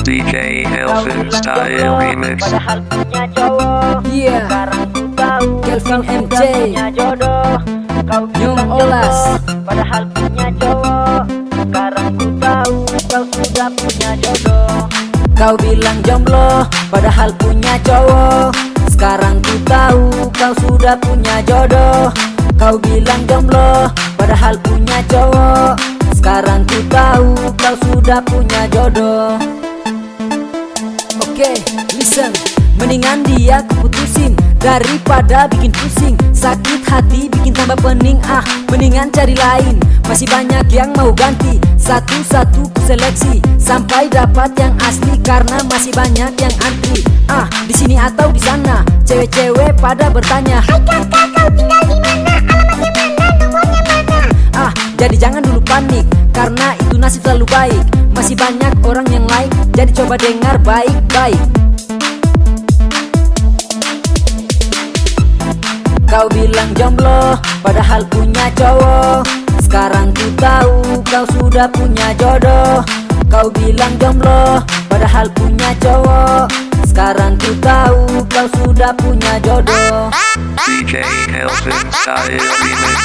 DJ Kelvin Style Remix. Padahal punya cowok. Yeah. Sekarang ku tahu Kelvin kau MJ. sudah punya jodoh. Kau Yung bilang Olas. jodoh, padahal punya cowok. Sekarang ku tahu kau sudah punya jodoh. Kau bilang jomblo, padahal punya cowok. Sekarang ku tahu kau sudah punya jodoh. Kau bilang jomblo, padahal punya cowok. Sekarang ku tahu kau sudah punya jodoh. Oke, listen. Mendingan dia kuputusin daripada bikin pusing. Sakit hati bikin tambah pening. Mendingan cari lain. Masih banyak yang mau ganti. Satu-satu ku seleksi sampai dapat yang asli, karena masih banyak yang antri. Di sini atau di sana, cewek-cewek pada bertanya, Hai kakak, kau tinggal di mana? Alamatnya mana? Nomornya mana? Jadi jangan dulu panik, karena itu nasib selalu baik. Masih banyak orang yang lain, jadi coba dengar baik-baik. Kau bilang jomblo, padahal punya cowok. Sekarang ku tahu kau sudah punya jodoh. Kau bilang jomblo, padahal punya cowok. Sekarang ku tahu kau sudah punya jodoh. DJ Kelvin Style Remix.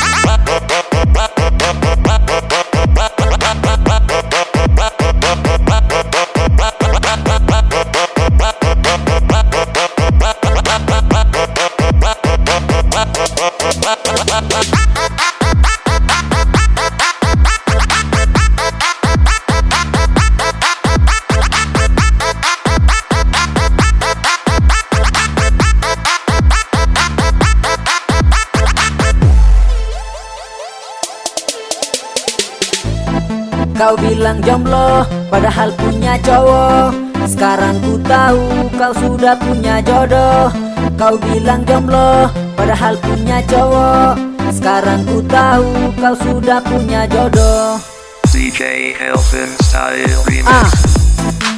Kau bilang jomblo, padahal punya cowok. Sekarang ku tahu kau sudah punya jodoh. Kau bilang jomblo, padahal punya cowok. Sekarang ku tahu kau sudah punya jodoh. DJ Kelvin Style Remix.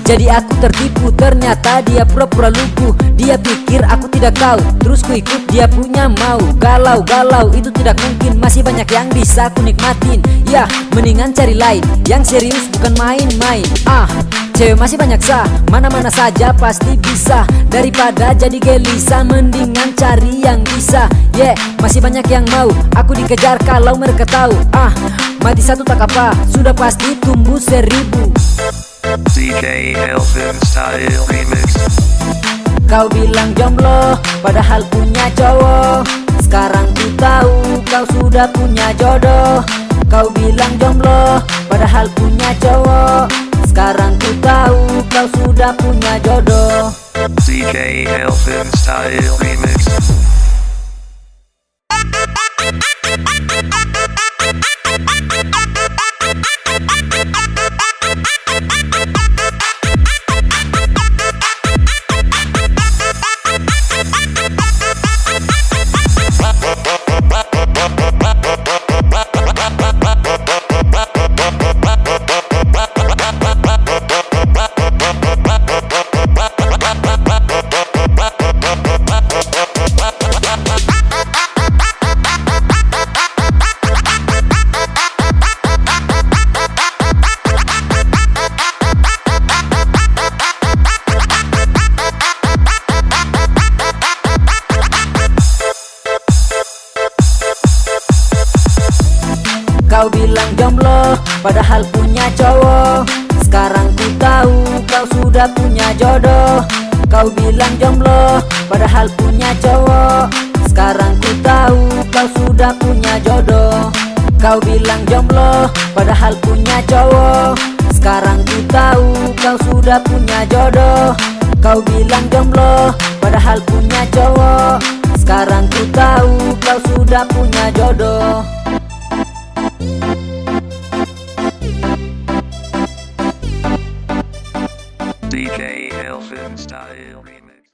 Jadi aku tertipu, ternyata dia pura-pura lugu. Dia pikir aku tidak tahu, terus ku ikut dia punya mau. Galau-galau itu tidak mungkin, masih banyak yang bisa ku nikmatin. Ya, mendingan cari lain, yang serius bukan main-main. Cewek masih banyak mana-mana saja pasti bisa. Daripada jadi gelisah, mendingan cari yang bisa. Masih banyak yang mau, aku dikejar kalau mereka tahu. Mati satu tak apa, sudah pasti tumbuh 1000. DJ Kelvin Style Remix. Kau bilang jomblo, padahal punya cowok. Sekarang ku tahu kau sudah punya jodoh. Kau bilang jomblo, padahal punya cowok. Sekarang ku tahu kau sudah punya jodoh. DJ Kelvin Style Remix. Kau bilang jomblo, padahal punya cowok. Sekarang ku tahu kau sudah punya jodoh. Kau bilang jomblo, padahal punya cowok. Sekarang ku tahu kau sudah punya jodoh. Kau bilang jomblo, padahal punya cowok. Sekarang ku tahu kau sudah punya jodoh. Kau bilang jomblo, padahal punya cowok. Sekarang ku tahu kau sudah punya jodoh.